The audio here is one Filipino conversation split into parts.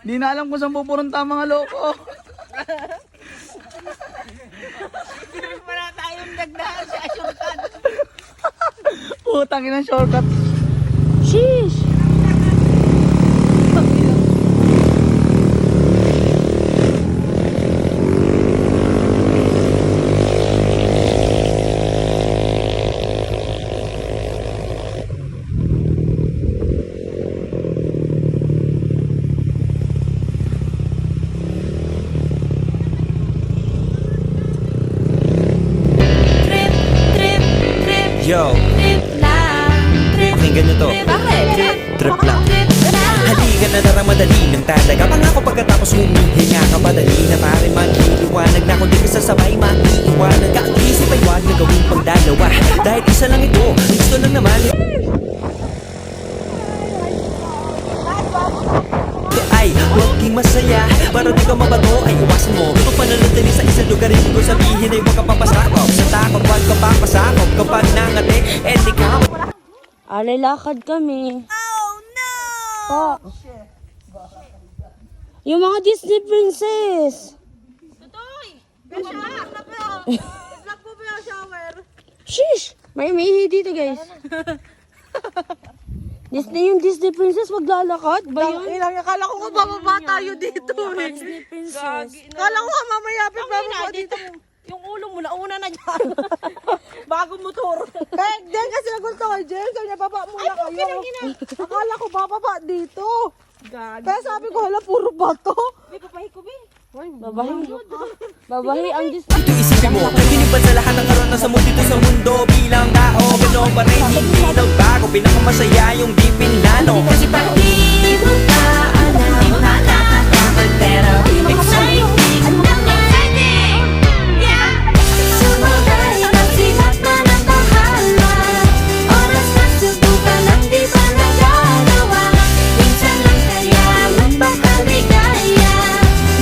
Hindi na alam kung saan pupunta mga loko. Hindi pa na tayong nagdaan sa shortcut. Putang ina shortcut. Sheesh! Yo, pakinggan nyo to. Trip lang. Halika na tara madali ng talaga. Pangako pagkatapos humihinga ka padali na pare magliliwanag na kung di ka sasabay maiiwanan ka. Ang isip ay wag na gawin pang dalawa dahil isa lang ito, gusto lang naman ay maging masaya. Para di ka mabato ay iwasan mo ito pananatili sa isang lugar. Hindi ko sabihin ay huwag ka papasakop sa takot, huwag ka papasakop kapag nangati eh di ka. Alay, lakad kami. Oh no! Pa. Yung mga Disney princess. Tutoy! Vlog po ba yung shower? Sheesh! May umihi dito, guys. Disney yung Disney princess, maglalakad ba yun? Ilang, akala ko bababa tayo dito eh. Disney princess. Akala ko mamaya bababa dito. Yung ulo mo, nauna na dyan. Bagong motor. Eh, din kasi nagusto kay Jen. Sabi niya, baba muna kayo. Akala ko bababa dito. Kaya sabi ko, hala, puro bato. May papahi ko, be. Babahi. Babahi ang Disney. Ito isipin mo, pinipad sa lahat ng karoon sa mundo dito sa mundo. Bilang tao, ganoon pa rin, hindi nagbago. Pinakamasaya yung di pinlano. Kasi pag di mo na alam, nakakapagod pero exciting. Sumagay ang sikat na ng bahala. Oras na subukan ang di pa nagagawa. Minsan lang kaya magpakaligaya.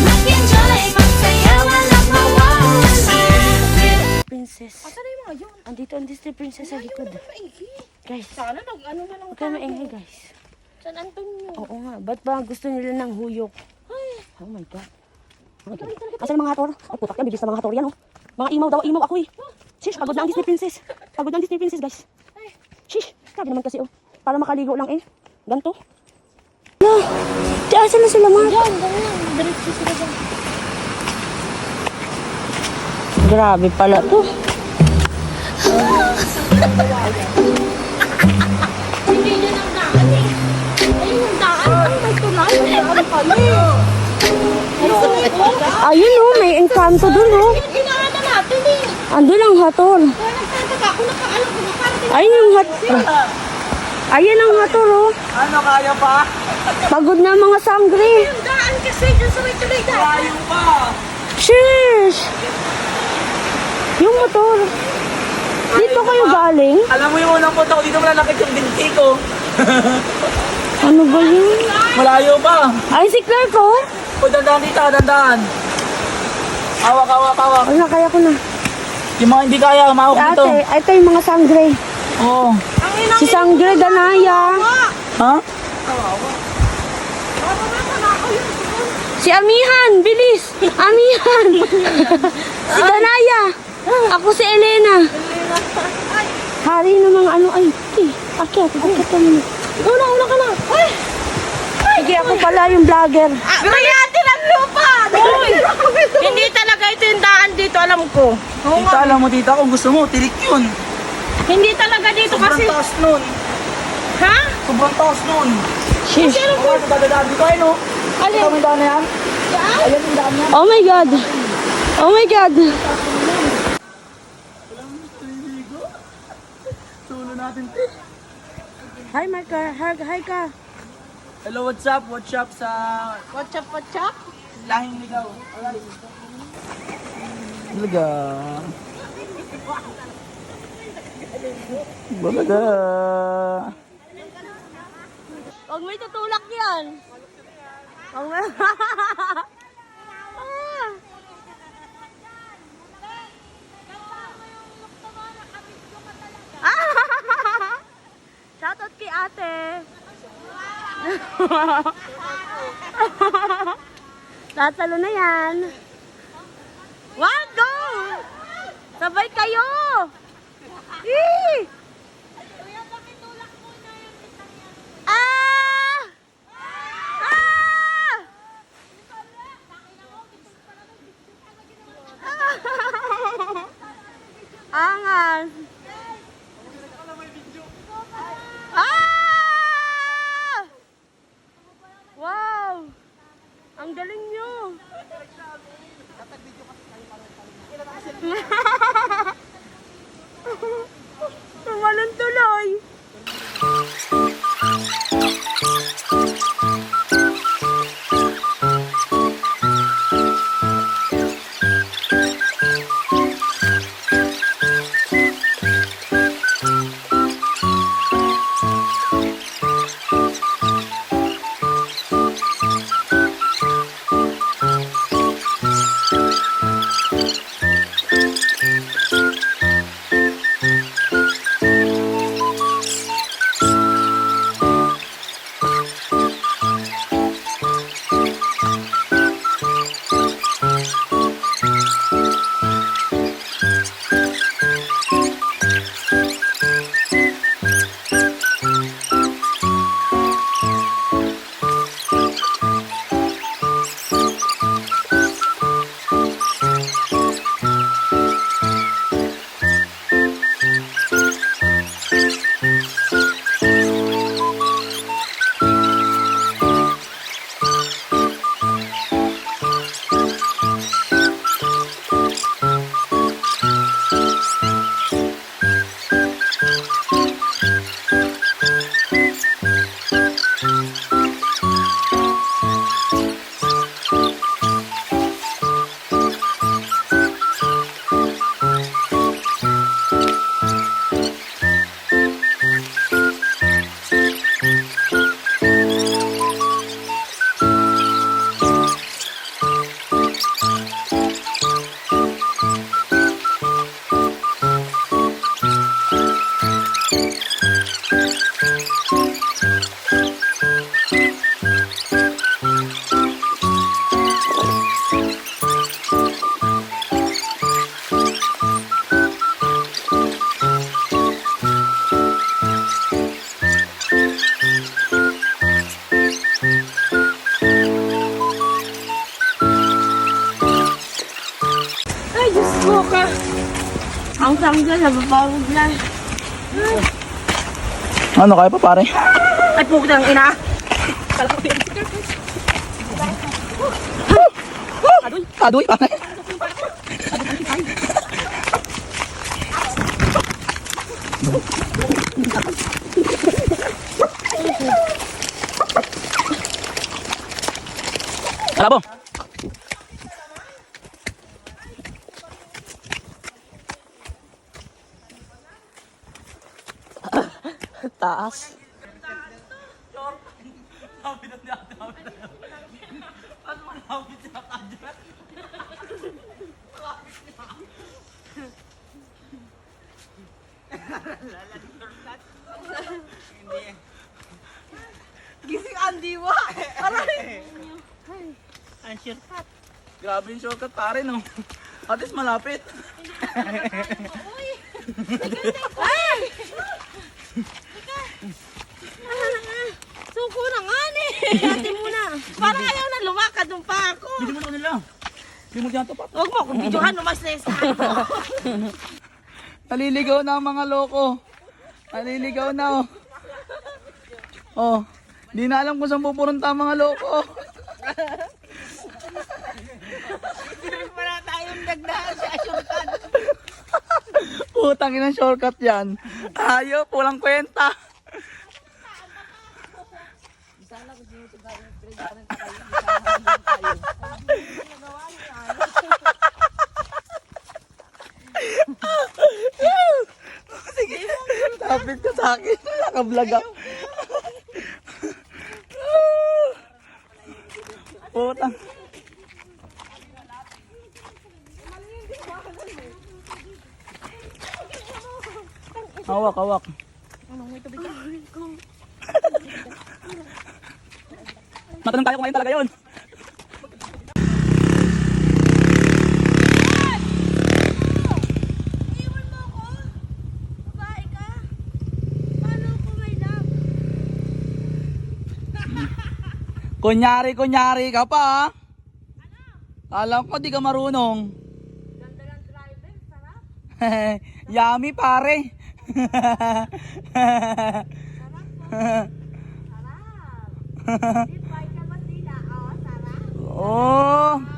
Mag-enjoy, magsaya, walang mawawala. Princess. Saan na yung mga yun? Andito ang Disney princess sa likod. Guys, Sana nag-ano na lang huwag kayo maingay, guys. San Antonio. Oo nga, ba't ba gusto nila ng huyok? Oh my God. Asan ang mga hator? Ay, putak yan, bibis na mga hator yan, oh. Mga imaw ako eh. Shish, pagod na ang Disney princess. Pagod na ang Disney princess, guys. Shish, sabi naman kasi, oh. Para makaligo lang eh. Ganto. Hala, di asan na sila mga? Diretso sila dyan. Grabe pala to. Hindi niya nang daan eh. Ayun yung daan. Ay, may tulay. May daan pala eh. Ayun oh, may engkanto dun oh. Ginaanan natin eh. Andun ang hator. Kaya nagtataka ako, nakaalam ko na parang Ayun yung hator. Ayun ang hator oh. Ano kaya pa? Pagod na mga sangre. yung daan kasi dyan sa may tuloy daan. Layo pa. Shish! Yung motor. Dito kayo galing? Alam mo yung unang punta ko dito wala nakit yung binti ko. Ano ba yun? Malayo pa. Ay, si Clark oh. O dandaan dito, dandaan. Hawak. Wala, kaya ko na. Yung mga hindi kaya, mahawak dito. Ate, ito yung mga sangre. Oo. Si Sangre Danaya. Ha? Si Amihan, bilis. Amihan. Si Danaya. Ako si Elena. Hari ng mga ano ay. Akyat ka muna. Una ka na. Sige, ako pala yung vlogger. Mayati ng lupa! Hindi talaga ito yung daan dito, alam ko. Tita, alam mo tita, kung gusto mo, tirik yun. Hindi talaga dito Sobrang kasi... taas nun. Ha? Sobrang taas nun. Shish. Oo, sa dadaan dito, ayun o. Alin? Ito yung daan na yan. Ayan yung daan yan. Oh my God. Oh my God. Sulo natin. Hi, Marka. Hi ka. Hello, what's up? What's up sa Wachap? lahing ligaw? Alright. Balaga. Balaga. Huwag may tutulak yan. Huwag may... Shoutout kay ate. Tatalo na yan. One, go! Sabay kayo! Eee! Ah! Ah! Angas! Ah! Wow! Ang galing nyo! Tumalon tuloy! Ay, Diyos ko ka! Ang tanggal, nababawag na. Ano, kaya pa pare? Ay, putang ina! Kadoy pare. Kalabo. Taas. Gising ang diwa. Grabe yung shortcut pare no. At least malapit. Suko na nga ni. Dati muna. Parang ayaw na lumakad nung pa ako. Hindi mo na kanila. Hindi mo dyan tapat. Huwag mo akong videohan, umalis na ako. Naliligaw na ang mga loko. Naliligaw na oh. Oh, di na alam kung saan pupunta ang mga loko. Wala tayong dagdahan sa asyutan. Putang inang shortcut yan. Ayop, walang kwenta. Sige, lapit ka sa akin. Naka-vlog ako. Putang. Hawak, hawak. Matanong tayo kung ngayon talaga yun. Kunyari ka pa ha? Alam ko di ka marunong. Ganda ng driver, sarap. Yummy pare. Sarap. Di pa ka ba sila? Oh, sarap. Oh.